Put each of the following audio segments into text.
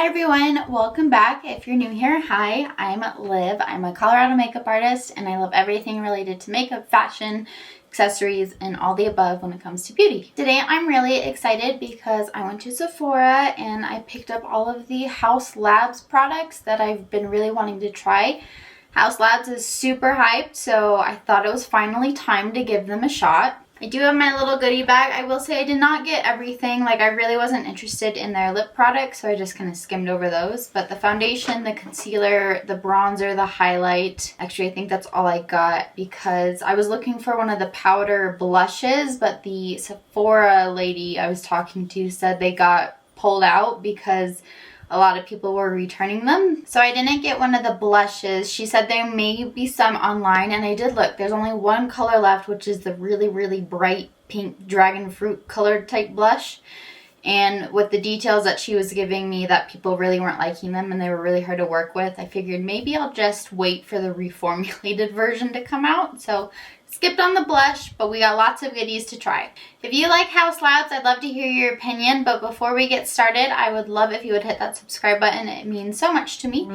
everyone, welcome back. If you're new here, hi, I'm Liv. I'm a Colorado makeup artist and I love everything related to makeup, fashion, accessories, and all the above when it comes to beauty. Today I'm really excited because I went to Sephora and I picked up all of the Haus Labs products that I've been really wanting to try. Haus Labs is super hyped, so I thought it was finally time to give them a shot. I do have my little goodie bag. I will say I did not get everything. Like, I really wasn't interested in their lip products, so I just kind of skimmed over those. But the foundation, the concealer, the bronzer, the highlight, actually I think that's all I got because I was looking for one of the powder blushes, but the Sephora lady I was talking to said they got pulled out because a lot of people were returning them. So I didn't get one of the blushes. She said there may be some online, and I did look. There's only one color left, which is the really, really bright pink dragon fruit colored type blush. And with the details that she was giving me that people really weren't liking them and they were really hard to work with, I figured maybe I'll just wait for the reformulated version to come out. So skipped on the blush, but we got lots of goodies to try. If you like Haus Labs, I'd love to hear your opinion, but before we get started, I would love if you would hit that subscribe button. It means so much to me.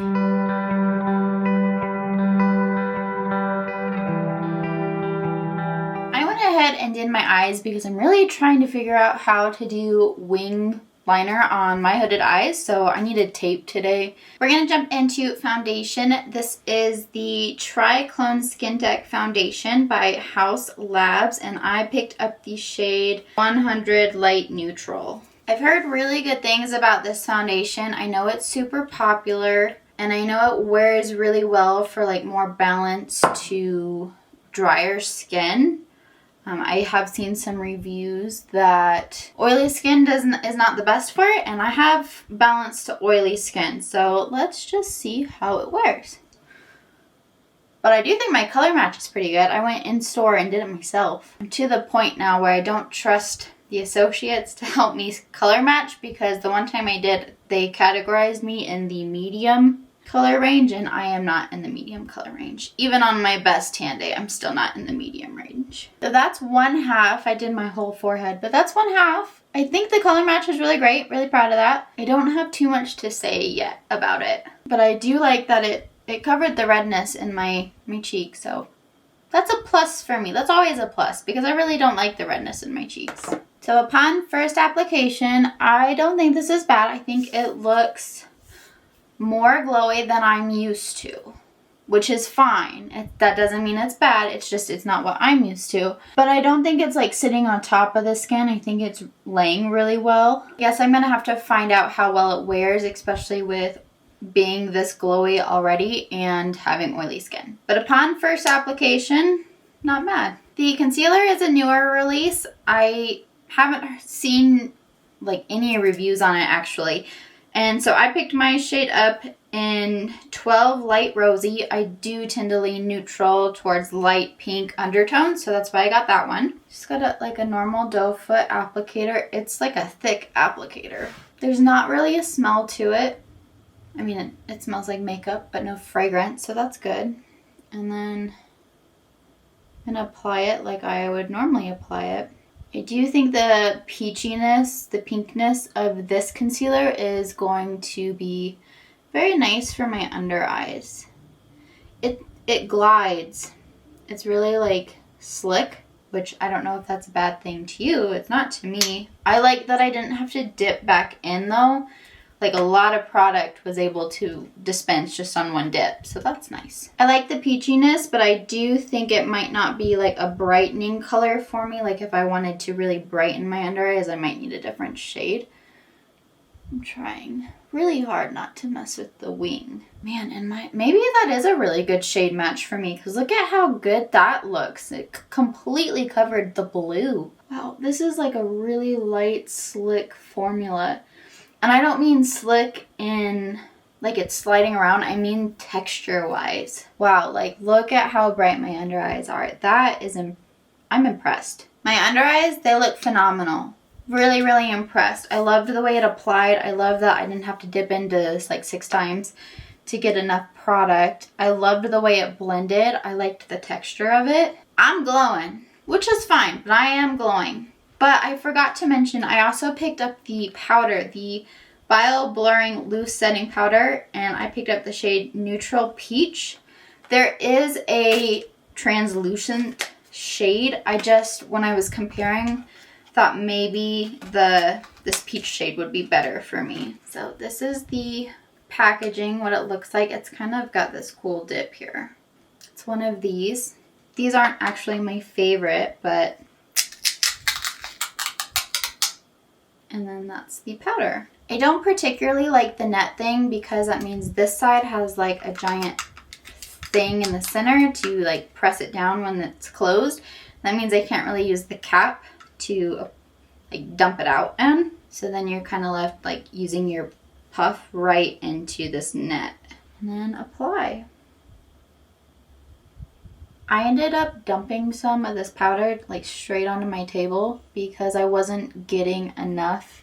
I went ahead and did my eyes because I'm really trying to figure out how to do wing liner on my hooded eyes, so I needed tape today. We're gonna jump into foundation. This is the Triclone Skin Tech Foundation by Haus Labs, and I picked up the shade 100 Light Neutral. I've heard really good things about this foundation. I know it's super popular, and I know it wears really well for like more balanced to drier skin. I have seen some reviews that oily skin is not the best for it, and I have balanced to oily skin, so let's just see how it wears. But I do think my color match is pretty good. I went in store and did it myself. I'm to the point now where I don't trust the associates to help me color match because the one time I did, they categorized me in the medium color range, and I am not in the medium color range. Even on my best tan day, I'm still not in the medium range. So that's one half. I did my whole forehead, but that's one half. I think the color match is really great. Really proud of that. I don't have too much to say yet about it, but I do like that it covered the redness in my cheek, so that's a plus for me. That's always a plus because I really don't like the redness in my cheeks. So upon first application, I don't think this is bad. I think it looks more glowy than I'm used to, which is fine. That doesn't mean it's bad. It's just it's not what I'm used to. But I don't think it's like sitting on top of the skin. I think it's laying really well. I guess I'm gonna have to find out how well it wears, especially with being this glowy already and having oily skin. But upon first application, not bad. The concealer is a newer release. I haven't seen like any reviews on it actually. And so I picked my shade up in 12 Light Rosy. I do tend to lean neutral towards light pink undertones, so that's why I got that one. Just got like a normal doe foot applicator. It's like a thick applicator. There's not really a smell to it. I mean, it smells like makeup, but no fragrance, so that's good. And then I'm gonna apply it like I would normally apply it. I do think the peachiness, the pinkness of this concealer is going to be very nice for my under eyes. It glides. It's really like slick, which I don't know if that's a bad thing to you. It's not to me. I like that I didn't have to dip back in though. Like a lot of product was able to dispense just on one dip, so that's nice. I like the peachiness, but I do think it might not be like a brightening color for me. Like if I wanted to really brighten my under eyes, I might need a different shade. I'm trying really hard not to mess with the wing. Man, and maybe that is a really good shade match for me because look at how good that looks. It completely covered the blue. Wow, this is like a really light, slick formula. And I don't mean slick in like it's sliding around. I mean texture wise. Wow, like look at how bright my under eyes are. I'm impressed. My under eyes, they look phenomenal. Really, really impressed. I loved the way it applied. I love that I didn't have to dip into this like 6 times to get enough product. I loved the way it blended. I liked the texture of it. I'm glowing, which is fine, but I am glowing. But I forgot to mention, I also picked up the powder, the Bio Blurring Loose Setting Powder, and I picked up the shade Neutral Peach. There is a translucent shade. I just, when I was comparing, thought maybe this peach shade would be better for me. So this is the packaging, what it looks like. It's kind of got this cool dip here. It's one of these. These aren't actually my favorite, but... And then that's the powder. I don't particularly like the net thing because that means this side has like a giant thing in the center to like press it down when it's closed. That means I can't really use the cap to like dump it out in. So then you're kind of left like using your puff right into this net and then apply. I ended up dumping some of this powder like straight onto my table because I wasn't getting enough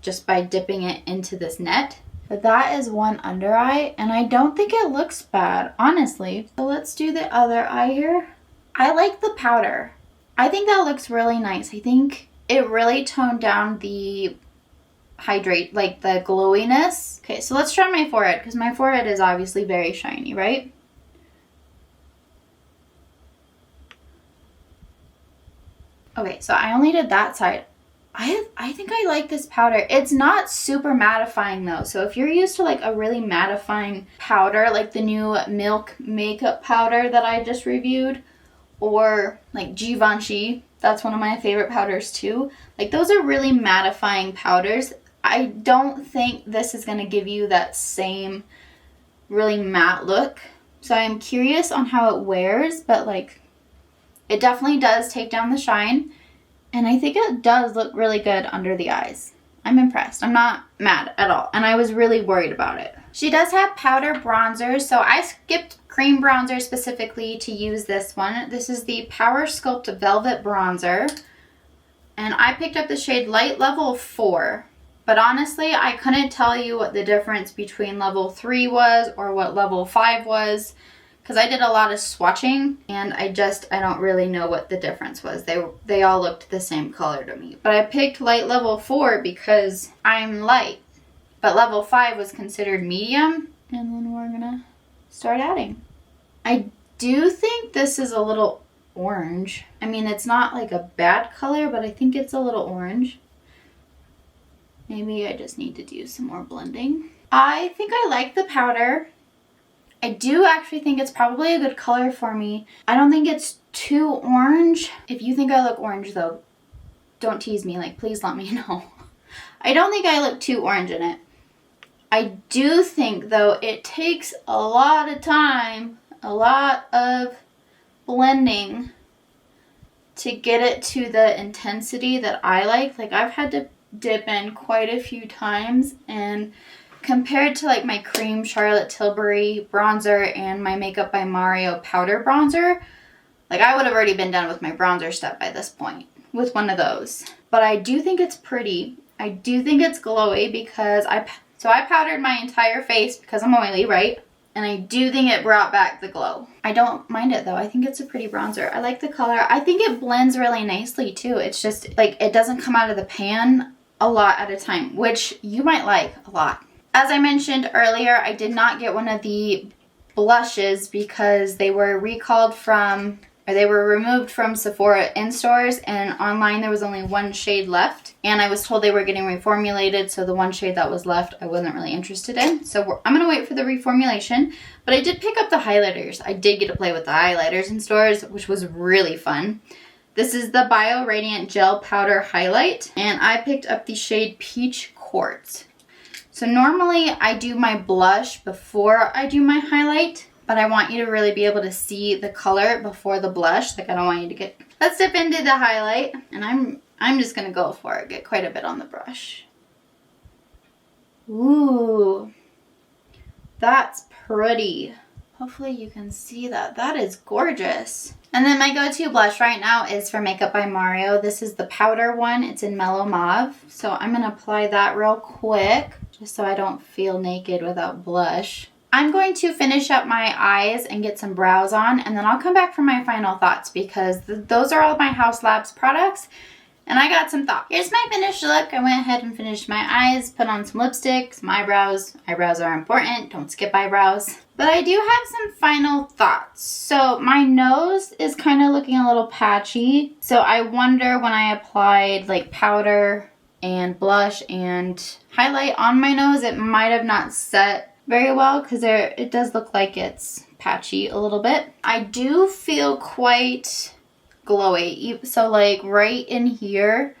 just by dipping it into this net. But that is one under eye and I don't think it looks bad, honestly. So let's do the other eye here. I like the powder. I think that looks really nice. I think it really toned down the like the glowiness. Okay, so let's try my forehead because my forehead is obviously very shiny, right? Okay, so I only did that side. I think I like this powder. It's not super mattifying though. So if you're used to like a really mattifying powder, like the new Milk makeup powder that I just reviewed, or like Givenchy, that's one of my favorite powders too. Like those are really mattifying powders. I don't think this is going to give you that same really matte look. So I'm curious on how it wears, but like it definitely does take down the shine. And I think it does look really good under the eyes. I'm impressed. I'm not mad at all. And I was really worried about it. She does have powder bronzers. So I skipped cream bronzer specifically to use this one. This is the Power Sculpt Velvet Bronzer. And I picked up the shade Light Level 4. But honestly, I couldn't tell you what the difference between level 3 was or what level 5 was. Because I did a lot of swatching and I don't really know what the difference was. They all looked the same color to me. But I picked light level 4 because I'm light. But level 5 was considered medium. And then we're gonna start adding. I do think this is a little orange. I mean, it's not like a bad color, but I think it's a little orange. Maybe I just need to do some more blending. I think I like the powder. I do actually think it's probably a good color for me. I don't think it's too orange. If you think I look orange though, don't tease me. Like, please let me know. I don't think I look too orange in it. I do think though it takes a lot of time, a lot of blending to get it to the intensity that I like. Like I've had to dip in quite a few times, and compared to like my cream Charlotte Tilbury bronzer and my Makeup by Mario powder bronzer, like I would have already been done with my bronzer step by this point with one of those. But I do think it's pretty. I do think it's glowy because I powdered my entire face because I'm oily, right? And I do think it brought back the glow. I don't mind it though. I think it's a pretty bronzer. I like the color. I think it blends really nicely too. It's just like it doesn't come out of the pan a lot at a time, which you might like a lot. As I mentioned earlier, I did not get one of the blushes because they were recalled from, or they were removed from Sephora in stores, and online there was only one shade left. And I was told they were getting reformulated, so the one shade that was left I wasn't really interested in. So I'm going to wait for the reformulation. But I did pick up the highlighters. I did get to play with the highlighters in stores, which was really fun. This is the Bio Radiant Gel Powder Highlight, and I picked up the shade Peach Quartz. So normally I do my blush before I do my highlight, but I want you to really be able to see the color before the blush. Like I don't want you to get... Let's dip into the highlight, and I'm just going to go for it. Get quite a bit on the brush. Ooh, that's pretty. Hopefully you can see that. That is gorgeous. And then my go-to blush right now is for Makeup by Mario. This is the powder one. It's in Mellow Mauve. So I'm going to apply that real quick, just so I don't feel naked without blush. I'm going to finish up my eyes and get some brows on, and then I'll come back for my final thoughts because those are all my Haus Labs products. And I got some thoughts. Here's my finished look. I went ahead and finished my eyes, put on some lipstick, some eyebrows. Eyebrows are important. Don't skip eyebrows. But I do have some final thoughts. So my nose is kind of looking a little patchy. So I wonder when I applied like powder and blush and highlight on my nose, it might have not set very well because it does look like it's patchy a little bit. I do feel quite glowy. So like right in here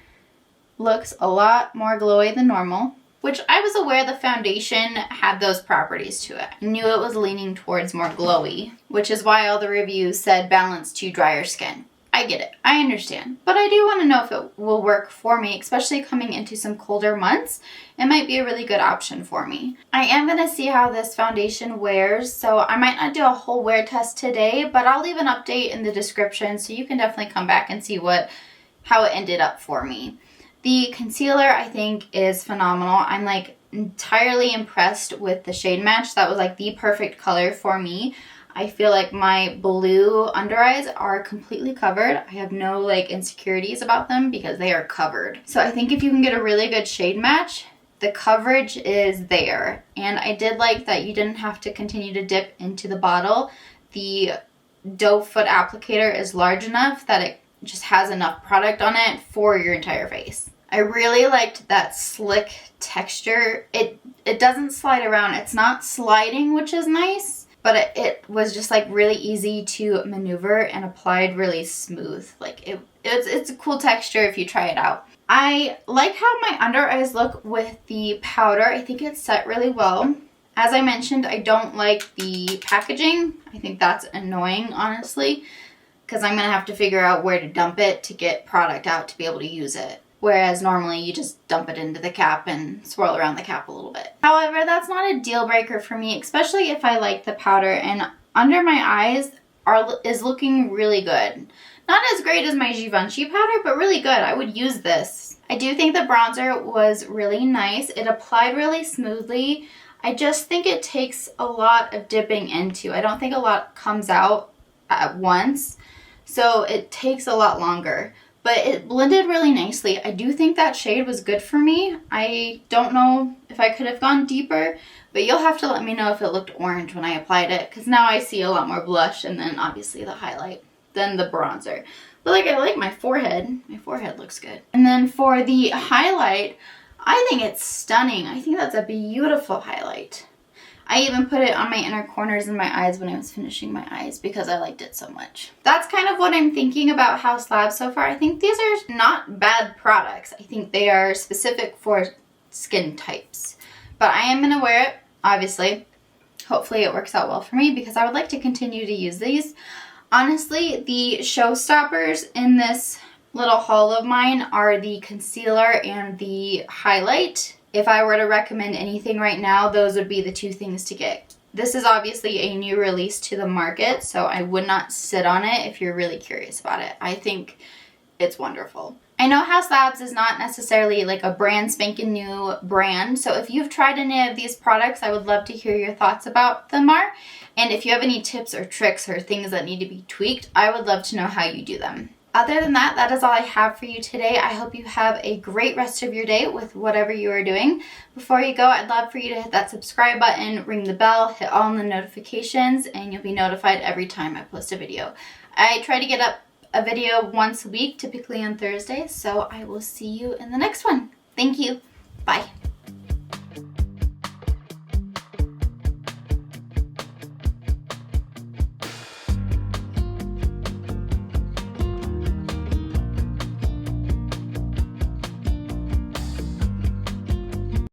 looks a lot more glowy than normal, which I was aware the foundation had those properties to it. I knew it was leaning towards more glowy, which is why all the reviews said balance to drier skin. I get it. I understand. But I do want to know if it will work for me, especially coming into some colder months. It might be a really good option for me. I am going to see how this foundation wears, so I might not do a whole wear test today, but I'll leave an update in the description so you can definitely come back and see how it ended up for me. The concealer I think is phenomenal. I'm like entirely impressed with the shade match. That was like the perfect color for me. I feel like my blue under eyes are completely covered. I have no like insecurities about them because they are covered. So I think if you can get a really good shade match, the coverage is there. And I did like that you didn't have to continue to dip into the bottle. The doe foot applicator is large enough that it just has enough product on it for your entire face. I really liked that slick texture. It doesn't slide around. It's not sliding, which is nice. But it was just like really easy to maneuver and applied really smooth. Like it's a cool texture if you try it out. I like how my under eyes look with the powder. I think it's set really well. As I mentioned, I don't like the packaging. I think that's annoying, honestly, because I'm going to have to figure out where to dump it to get product out to be able to use it. Whereas normally you just dump it into the cap and swirl around the cap a little bit. However, that's not a deal breaker for me, especially if I like the powder. And under my eyes is looking really good. Not as great as my Givenchy powder, but really good. I would use this. I do think the bronzer was really nice. It applied really smoothly. I just think it takes a lot of dipping into. I don't think a lot comes out at once, so it takes a lot longer. But it blended really nicely. I do think that shade was good for me. I don't know if I could have gone deeper, but you'll have to let me know if it looked orange when I applied it, because now I see a lot more blush and then obviously the highlight than the bronzer. But like, I like my forehead. My forehead looks good. And then for the highlight, I think it's stunning. I think that's a beautiful highlight. I even put it on my inner corners in my eyes when I was finishing my eyes because I liked it so much. That's kind of what I'm thinking about Haus Labs so far. I think these are not bad products. I think they are specific for skin types. But I am going to wear it, obviously. Hopefully it works out well for me because I would like to continue to use these. Honestly, the showstoppers in this little haul of mine are the concealer and the highlight. If I were to recommend anything right now, those would be the two things to get. This is obviously a new release to the market, so I would not sit on it if you're really curious about it. I think it's wonderful. I know Haus Labs is not necessarily like a brand spanking new brand, so if you've tried any of these products, I would love to hear your thoughts about them are. And if you have any tips or tricks or things that need to be tweaked, I would love to know how you do them. Other than that, that is all I have for you today. I hope you have a great rest of your day with whatever you are doing. Before you go, I'd love for you to hit that subscribe button, ring the bell, hit all the notifications, and you'll be notified every time I post a video. I try to get up a video once a week, typically on Thursdays, so I will see you in the next one. Thank you. Bye.